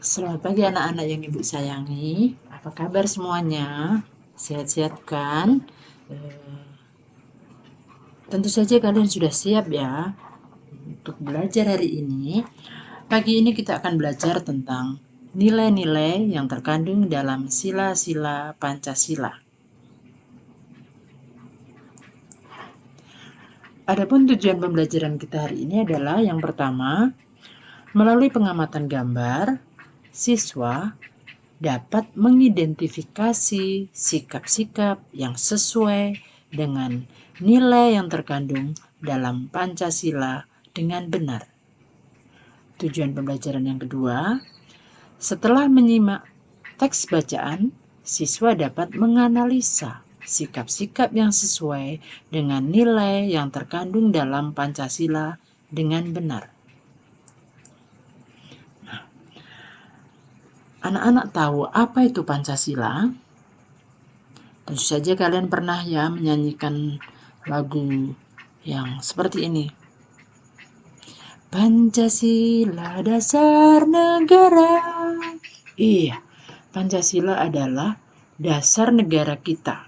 Selamat pagi anak-anak yang Ibu sayangi. Apa kabar semuanya? Sehat-sehat kan? Tentu saja kalian sudah siap ya untuk belajar hari ini. Pagi ini kita akan belajar tentang nilai-nilai yang terkandung dalam sila-sila Pancasila. Adapun tujuan pembelajaran kita hari ini adalah yang pertama, melalui pengamatan gambar, siswa dapat mengidentifikasi sikap-sikap yang sesuai dengan nilai yang terkandung dalam Pancasila dengan benar. Tujuan pembelajaran yang kedua, setelah menyimak teks bacaan, siswa dapat menganalisa sikap-sikap yang sesuai dengan nilai yang terkandung dalam Pancasila dengan benar. Anak-anak tahu apa itu Pancasila? Tentu saja kalian pernah ya menyanyikan lagu yang seperti ini. Pancasila dasar negara. Iya, Pancasila adalah dasar negara kita.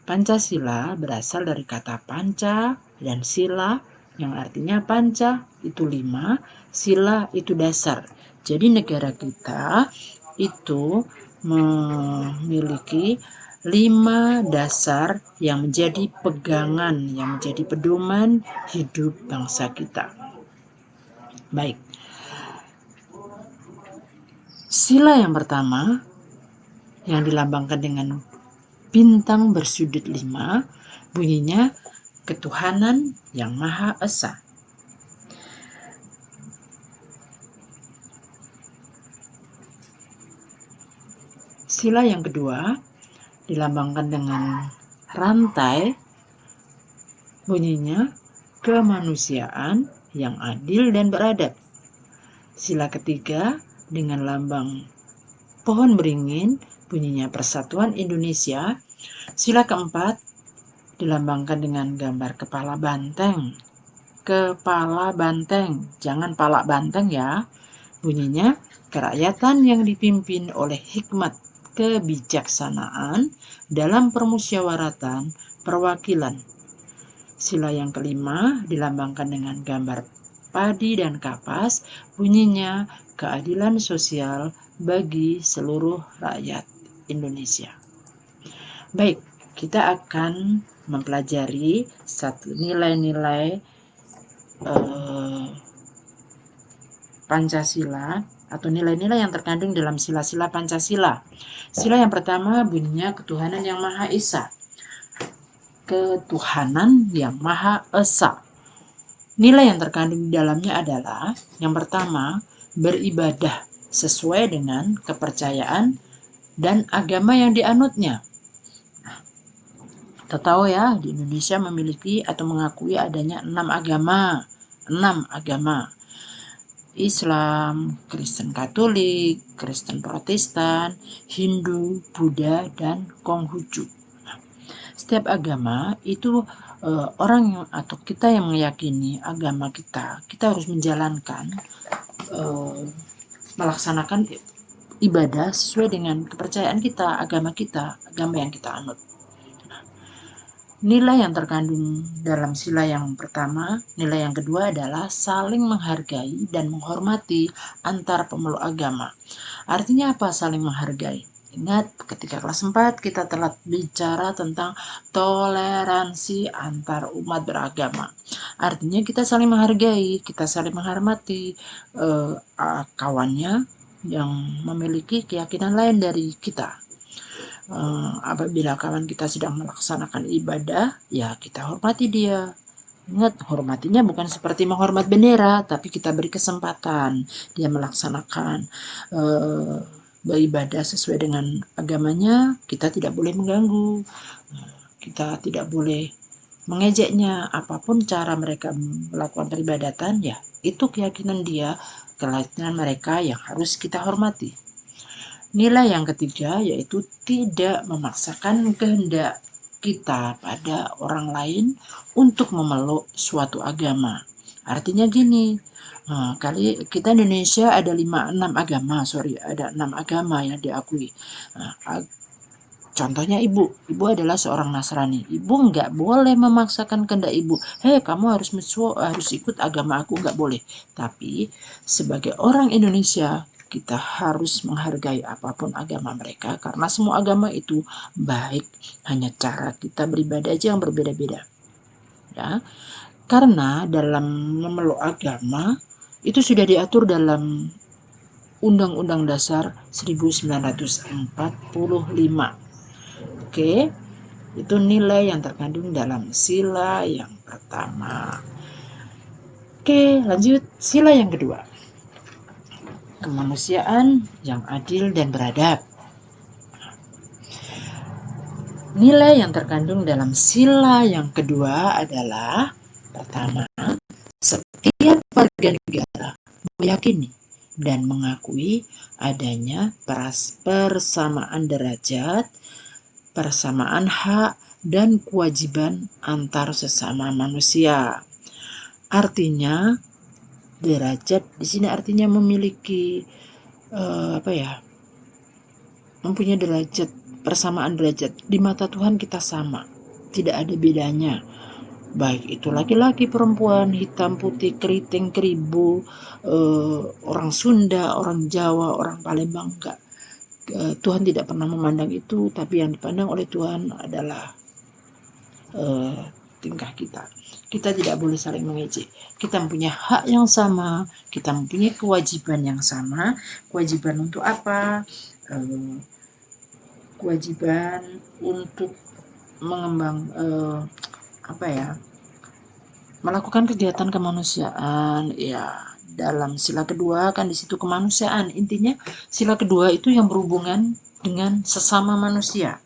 Pancasila berasal dari kata panca dan sila yang artinya panca itu 5, sila itu dasar. Jadi negara kita itu memiliki 5 dasar yang menjadi pegangan, yang menjadi pedoman hidup bangsa kita. Baik. Sila yang pertama yang dilambangkan dengan bintang bersudut 5, bunyinya ketuhanan yang Maha Esa. Sila yang kedua dilambangkan dengan rantai, bunyinya kemanusiaan yang adil dan beradab. Sila ketiga dengan lambang pohon beringin, bunyinya Persatuan Indonesia. Sila keempat dilambangkan dengan gambar kepala banteng. Kepala banteng, jangan palak banteng ya. Bunyinya kerakyatan yang dipimpin oleh hikmat kebijaksanaan dalam permusyawaratan perwakilan. Sila yang kelima dilambangkan dengan gambar padi dan kapas, bunyinya keadilan sosial bagi seluruh rakyat Indonesia. Baik, kita akan mempelajari satu nilai-nilai Pancasila atau nilai-nilai yang terkandung dalam sila-sila Pancasila. Sila yang pertama bunyinya ketuhanan yang Maha Esa. Ketuhanan yang Maha Esa. Nilai yang terkandung di dalamnya adalah yang pertama, beribadah sesuai dengan kepercayaan dan agama yang dianutnya. Kita tahu ya, di Indonesia memiliki atau mengakui adanya 6 agama. 6 agama. Islam, Kristen Katolik, Kristen Protestan, Hindu, Buddha, dan Konghucu. Setiap agama itu orang yang, atau kita yang meyakini agama kita harus menjalankan, melaksanakan ibadah sesuai dengan kepercayaan kita, agama yang kita anut. Nilai yang terkandung dalam sila yang pertama, nilai yang kedua adalah saling menghargai dan menghormati antar pemeluk agama. Artinya apa saling menghargai? Ingat ketika kelas 4 kita telah bicara tentang toleransi antar umat beragama. Artinya kita saling menghargai, kita saling menghormati kawannya yang memiliki keyakinan lain dari kita. Apabila kawan kita sedang melaksanakan ibadah, ya kita hormati dia. Ingat, hormatinya bukan seperti menghormat bendera, tapi kita beri kesempatan dia melaksanakan beribadah sesuai dengan agamanya. Kita tidak boleh mengganggu, kita tidak boleh mengejeknya. Apapun cara mereka melakukan peribadatan, ya itu keyakinan dia, keyakinan mereka yang harus kita hormati. Nilai yang ketiga yaitu tidak memaksakan kehendak kita pada orang lain untuk memeluk suatu agama. Artinya gini, kali kita Indonesia ada 6 agama, ada 6 agama yang diakui. Contohnya ibu adalah seorang Nasrani. Ibu nggak boleh memaksakan kehendak ibu. Hei, kamu harus ikut agama aku, nggak boleh. Tapi sebagai orang Indonesia, kita harus menghargai apapun agama mereka, karena semua agama itu baik. Hanya cara kita beribadah aja yang berbeda-beda. Ya, karena dalam memeluk agama itu sudah diatur dalam Undang-Undang Dasar 1945. Oke, itu nilai yang terkandung dalam sila yang pertama. Oke, lanjut sila yang kedua. Kemanusiaan yang adil dan beradab. Nilai yang terkandung dalam sila yang kedua adalah pertama, setiap warga negara meyakini dan mengakui adanya persamaan derajat, persamaan hak, dan kewajiban antar sesama manusia. Artinya derajat di sini artinya memiliki mempunyai derajat, persamaan derajat. Di mata Tuhan kita sama, tidak ada bedanya. Baik itu laki-laki, perempuan, hitam, putih, keriting, keribu, orang Sunda, orang Jawa, orang Palembang, enggak. Tuhan tidak pernah memandang itu, tapi yang dipandang oleh Tuhan adalah tingkah kita. Kita tidak boleh saling mengejek. Kita mempunyai hak yang sama, kita mempunyai kewajiban yang sama. Kewajiban untuk apa? Kewajiban untuk mengembang melakukan kegiatan kemanusiaan. Ya, dalam sila kedua kan di situ kemanusiaan. Intinya sila kedua itu yang berhubungan dengan sesama manusia.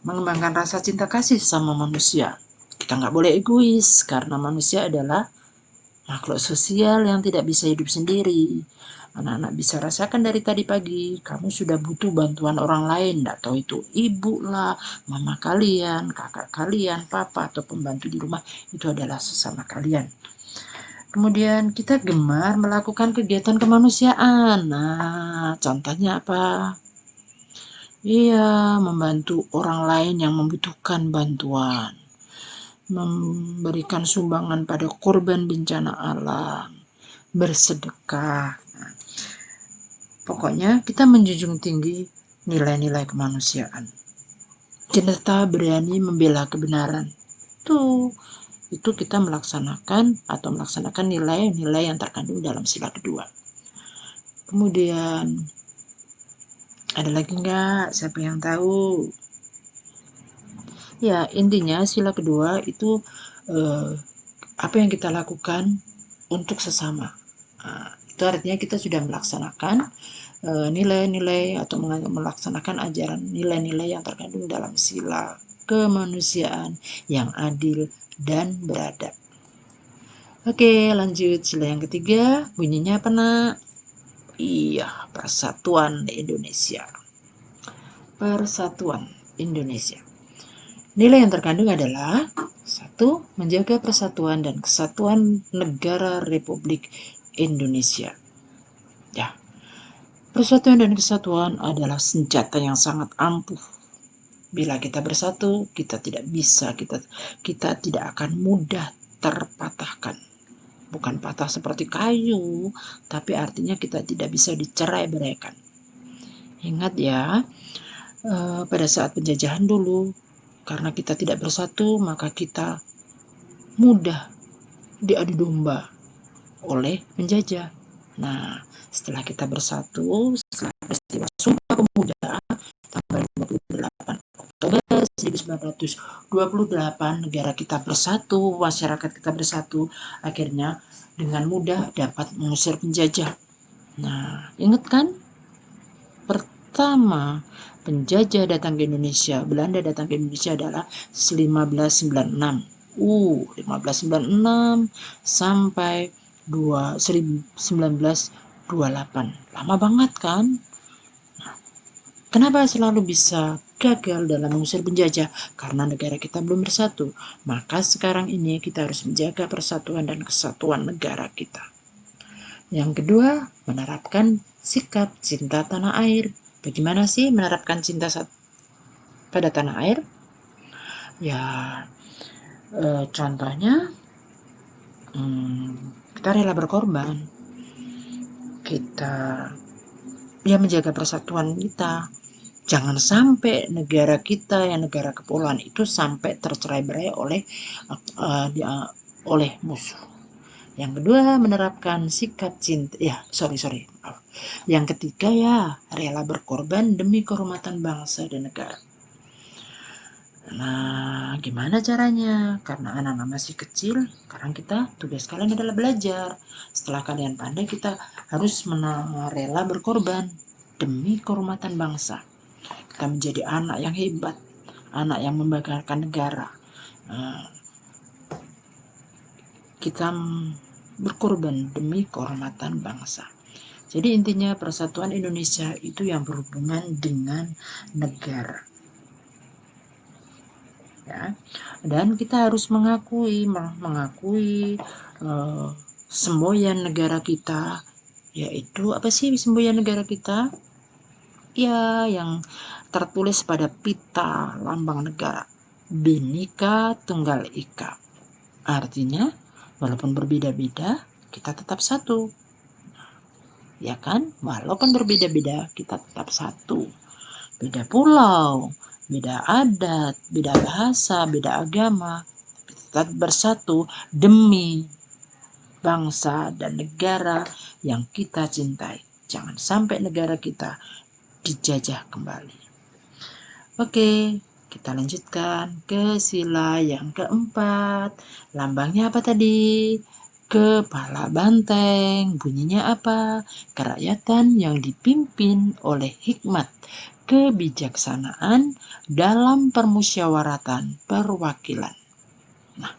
Mengembangkan rasa cinta kasih sama manusia. Kita nggak boleh egois, karena manusia adalah makhluk sosial yang tidak bisa hidup sendiri. Anak-anak bisa rasakan dari tadi pagi, kamu sudah butuh bantuan orang lain, nggak tahu itu ibu lah, mama kalian, kakak kalian, papa, atau pembantu di rumah, itu adalah sesama kalian. Kemudian kita gemar melakukan kegiatan kemanusiaan. Nah, contohnya apa? Iya, membantu orang lain yang membutuhkan bantuan, memberikan sumbangan pada korban bencana alam, bersedekah. Pokoknya kita menjunjung tinggi nilai-nilai kemanusiaan. Kita berani membela kebenaran. Itu kita melaksanakan nilai-nilai yang terkandung dalam sila kedua. Kemudian ada lagi nggak? Siapa yang tahu? Ya, intinya sila kedua itu apa yang kita lakukan untuk sesama. Itu artinya kita sudah melaksanakan nilai-nilai atau melaksanakan ajaran nilai-nilai yang terkandung dalam sila kemanusiaan yang adil dan beradab. Oke, lanjut sila yang ketiga. Bunyinya apa, nak? Iya, Persatuan Indonesia. Persatuan Indonesia. Nilai yang terkandung adalah 1. Menjaga persatuan dan kesatuan negara Republik Indonesia. Ya, persatuan dan kesatuan adalah senjata yang sangat ampuh. Bila kita bersatu, kita tidak tidak akan mudah terpatahkan. Bukan patah seperti kayu, tapi artinya kita tidak bisa dicerai-beraikan. Ingat ya, pada saat penjajahan dulu, karena kita tidak bersatu, maka kita mudah diadu domba oleh penjajah. Nah, setelah kita bersatu, setelah peristiwa Sumpah Pemuda tanggal 28 Oktober 1928, negara kita bersatu, masyarakat kita bersatu, akhirnya dengan mudah dapat mengusir penjajah. Nah, ingat kan? Pertama penjajah datang ke Indonesia, Belanda datang ke Indonesia adalah 1596. 1596 sampai 1928. Lama banget kan? Kenapa selalu bisa gagal dalam mengusir penjajah karena negara kita belum bersatu. Maka sekarang ini kita harus menjaga persatuan dan kesatuan negara kita. Yang kedua, menerapkan sikap cinta tanah air. Bagaimana sih menerapkan cinta pada tanah air? Ya, contohnya kita rela berkorban, kita menjaga persatuan kita. Jangan sampai negara kita yang negara kepulauan itu sampai tercerai-berai oleh musuh. Yang kedua, menerapkan sikap cinta. Yang ketiga rela berkorban demi kehormatan bangsa dan negara. Nah, gimana caranya? Karena anak-anak masih kecil, sekarang tugas kalian adalah belajar. Setelah kalian pandai, kita harus rela berkorban demi kehormatan bangsa. Kita menjadi anak yang hebat, anak yang membanggakan negara. Kita berkorban demi kehormatan bangsa. Jadi intinya persatuan Indonesia itu yang berhubungan dengan negara. Ya, dan kita harus mengakui semboyan negara kita, yaitu apa sih semboyan negara kita? Ya, yang tertulis pada pita lambang negara, Bhinneka Tunggal Ika. Artinya, walaupun berbeda-beda, kita tetap satu. Ya kan? Walaupun berbeda-beda, kita tetap satu. Beda pulau, beda adat, beda bahasa, beda agama, kita bersatu demi bangsa dan negara yang kita cintai. Jangan sampai negara kita dijajah kembali. Oke, kita lanjutkan ke sila yang keempat. Lambangnya apa tadi? Kepala banteng. Bunyinya apa? Kerakyatan yang dipimpin oleh hikmat, kebijaksanaan dalam permusyawaratan perwakilan. Nah,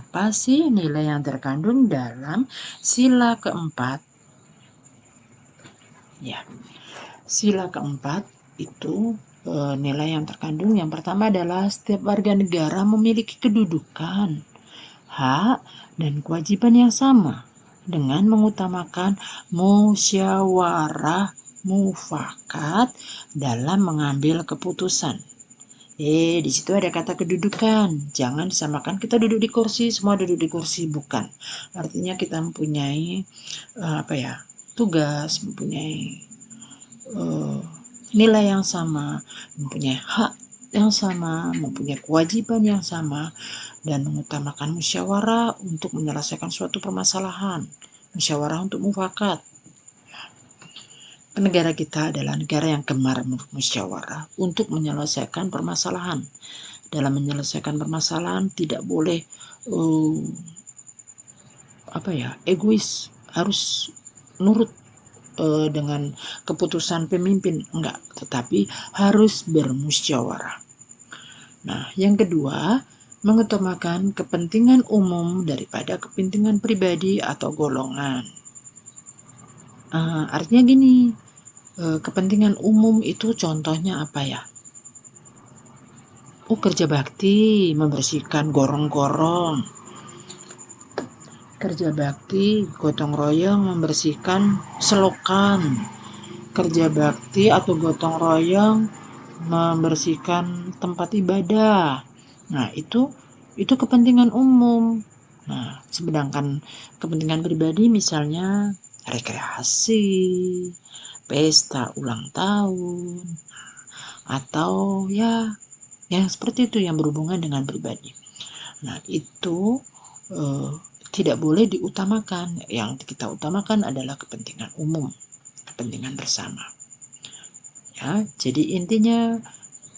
apa sih nilai yang terkandung dalam sila keempat? Ya, sila keempat itu nilai yang terkandung yang pertama adalah setiap warga negara memiliki kedudukan, hak, dan kewajiban yang sama dengan mengutamakan musyawarah mufakat dalam mengambil keputusan. Di situ ada kata kedudukan. Jangan disamakan kita duduk di kursi, semua duduk di kursi, bukan. Artinya kita mempunyai tugas, mempunyai nilai yang sama, mempunyai hak yang sama, mempunyai kewajiban yang sama, dan mengutamakan musyawarah untuk menyelesaikan suatu permasalahan, musyawarah untuk mufakat. Negara kita adalah negara yang gemar musyawarah untuk menyelesaikan permasalahan. Dalam menyelesaikan permasalahan tidak boleh egois, harus nurut dengan keputusan pemimpin, enggak, tetapi harus bermusyawarah. Nah, yang kedua, mengutamakan kepentingan umum daripada kepentingan pribadi atau golongan. Artinya gini, kepentingan umum itu contohnya apa ya? Kerja bakti, membersihkan gorong-gorong. Kerja bakti, gotong royong membersihkan selokan. Kerja bakti atau gotong royong membersihkan tempat ibadah. Nah, itu kepentingan umum. Nah, sedangkan kepentingan pribadi misalnya rekreasi, pesta ulang tahun, atau yang seperti itu yang berhubungan dengan pribadi. Nah, itu tidak boleh diutamakan. Yang kita utamakan adalah kepentingan umum, kepentingan bersama. Ya, jadi intinya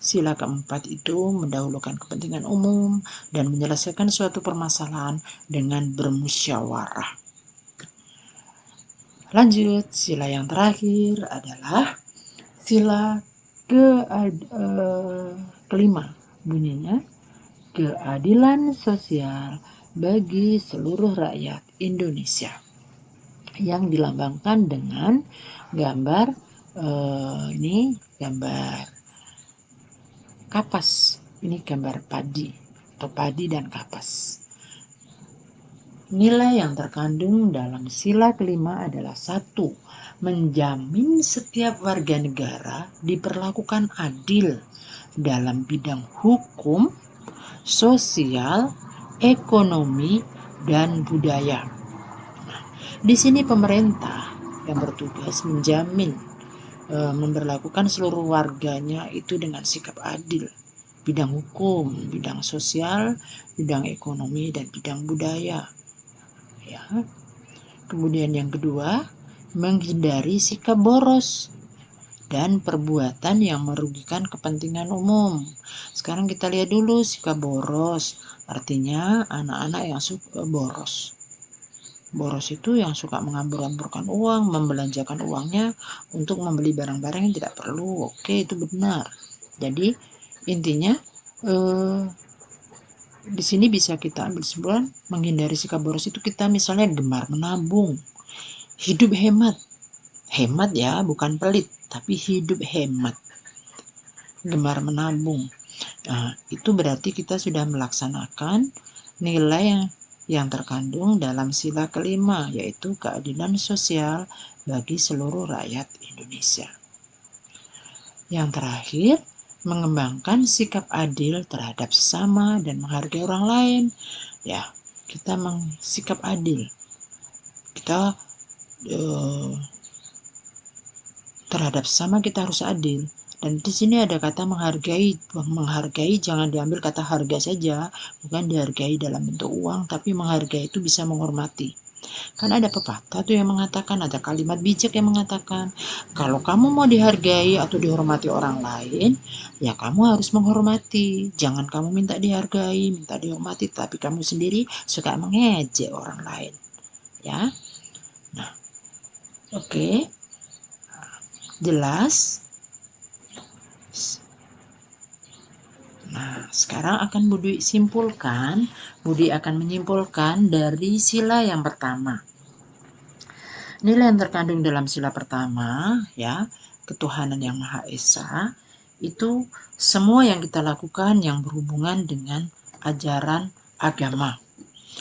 sila keempat itu mendahulukan kepentingan umum dan menyelesaikan suatu permasalahan dengan bermusyawarah. Lanjut, sila yang terakhir adalah sila kelima. Bunyinya, keadilan sosial bagi seluruh rakyat Indonesia, yang dilambangkan dengan gambar gambar kapas. Ini gambar padi atau padi dan kapas. Nilai yang terkandung dalam sila kelima adalah 1. Menjamin setiap warga negara diperlakukan adil dalam bidang hukum, sosial, ekonomi, dan budaya. Di sini pemerintah yang bertugas menjamin memberlakukan seluruh warganya itu dengan sikap adil. Bidang hukum, bidang sosial, bidang ekonomi, dan bidang budaya. Ya. Kemudian yang kedua, menghindari sikap boros dan perbuatan yang merugikan kepentingan umum. Sekarang kita lihat dulu sikap boros. Artinya anak-anak yang suka boros. Boros itu yang suka mengambur-amburkan uang, membelanjakan uangnya untuk membeli barang-barang yang tidak perlu. Oke, itu benar. Jadi intinya di sini bisa kita ambil kesimpulan, menghindari sikap boros itu kita misalnya gemar menabung, hidup hemat. Hemat ya, bukan pelit, tapi hidup hemat. Gemar menabung. Nah, itu berarti kita sudah melaksanakan nilai yang terkandung dalam sila kelima, yaitu keadilan sosial bagi seluruh rakyat Indonesia. Yang terakhir, mengembangkan sikap adil terhadap sesama dan menghargai orang lain. Ya, kita sikap adil. Kita terhadap sesama kita harus adil. Dan di sini ada kata menghargai. Menghargai jangan diambil kata harga saja, bukan dihargai dalam bentuk uang, tapi menghargai itu bisa menghormati. Kan ada pepatah tuh yang mengatakan, ada kalimat bijak yang mengatakan, kalau kamu mau dihargai atau dihormati orang lain, ya kamu harus menghormati. Jangan kamu minta dihargai, minta dihormati, tapi kamu sendiri suka mengejek orang lain. Ya. Nah, oke. Jelas? Nah, sekarang akan Budi akan menyimpulkan dari sila yang pertama. Nilai yang terkandung dalam sila pertama, ya, ketuhanan yang Maha Esa, itu semua yang kita lakukan yang berhubungan dengan ajaran agama.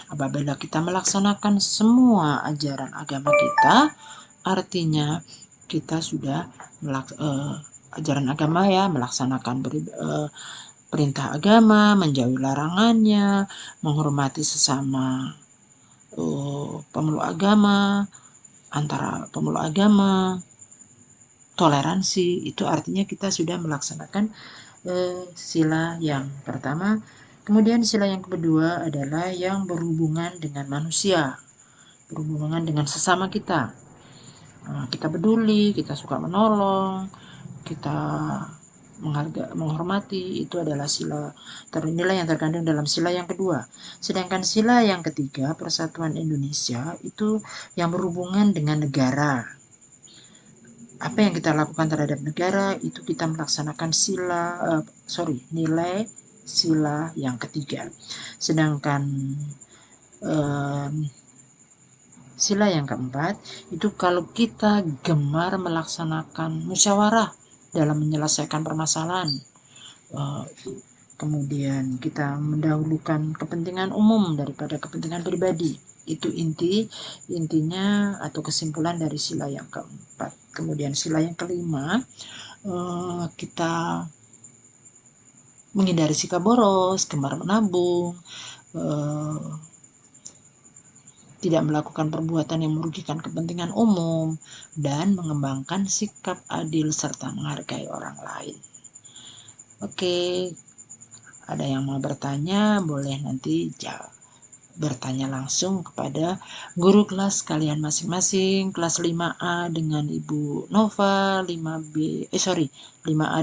Apabila kita melaksanakan semua ajaran agama kita, artinya kita sudah ajaran agama ya, melaksanakan perintah agama, menjauhi larangannya, menghormati sesama pemeluk agama, antara pemeluk agama, toleransi, itu artinya kita sudah melaksanakan sila yang pertama. Kemudian sila yang kedua adalah yang berhubungan dengan manusia, berhubungan dengan sesama kita. Kita peduli, kita suka menolong, kita menghormati, itu adalah sila nilai yang terkandung dalam sila yang kedua. Sedangkan sila yang ketiga, Persatuan Indonesia, itu yang berhubungan dengan negara. Apa yang kita lakukan terhadap negara, itu kita melaksanakan nilai sila yang ketiga. Sedangkan sila yang keempat, itu kalau kita gemar melaksanakan musyawarah dalam menyelesaikan permasalahan, kemudian kita mendahulukan kepentingan umum daripada kepentingan pribadi, itu intinya atau kesimpulan dari sila yang keempat. Kemudian sila yang kelima, kita menghindari sikap boros, gemar menabung, tidak melakukan perbuatan yang merugikan kepentingan umum, dan mengembangkan sikap adil serta menghargai orang lain. Oke, ada yang mau bertanya, boleh nanti bertanya langsung kepada guru kelas kalian masing-masing. Kelas 5A dengan Ibu Nova, 5A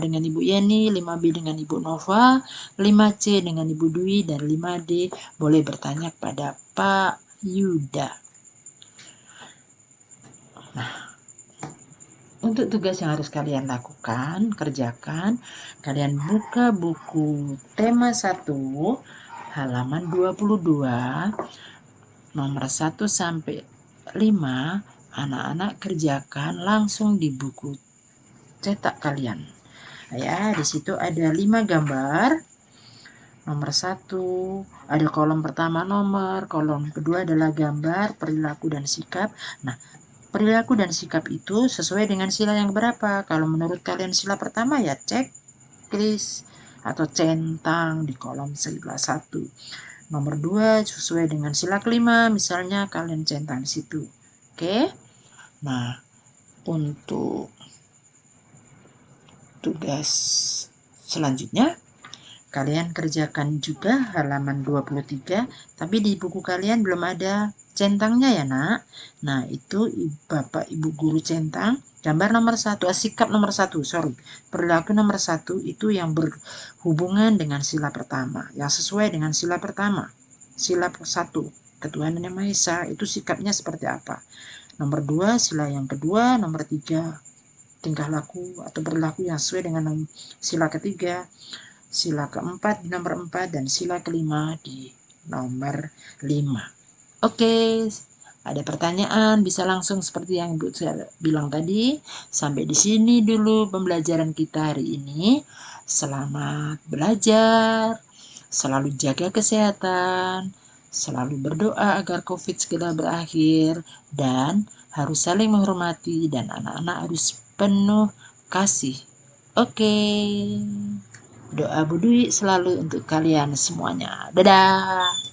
dengan Ibu Yeni, 5B dengan Ibu Nova, 5C dengan Ibu Dwi, dan 5D boleh bertanya kepada Pak Yuda. Nah, untuk tugas yang harus kalian kerjakan, kalian buka buku tema 1, halaman 22, nomor 1 sampai 5, anak-anak kerjakan langsung di buku cetak kalian. Ya, di situ ada 5 gambar. Nomor 1, ada kolom pertama nomor, kolom kedua adalah gambar, perilaku dan sikap. Nah, perilaku dan sikap itu sesuai dengan sila yang berapa? Kalau menurut kalian sila pertama ya checklist atau centang di kolom sila 1. Nomor 2 sesuai dengan sila kelima, misalnya kalian centang di situ. Oke. Nah, untuk tugas selanjutnya kalian kerjakan juga halaman 23, tapi di buku kalian belum ada centangnya ya nak. Nah itu Bapak Ibu guru centang gambar nomor 1, sikap nomor 1, perilaku nomor 1 itu yang berhubungan dengan sila pertama, yang sesuai dengan sila pertama, sila 1, ketuhanan yang Maha Esa, itu sikapnya seperti apa. Nomor 2 sila yang kedua, nomor 3 tingkah laku atau perilaku yang sesuai dengan sila ketiga, sila keempat di nomor 4, dan sila kelima di nomor 5. Oke, ada pertanyaan bisa langsung seperti yang Ibu bilang tadi. Sampai di sini dulu pembelajaran kita hari ini. Selamat belajar, selalu jaga kesehatan, selalu berdoa agar COVID segera berakhir, dan harus saling menghormati, dan anak-anak harus penuh kasih. Oke. Doa Bu Dwi selalu untuk kalian semuanya. Dadah.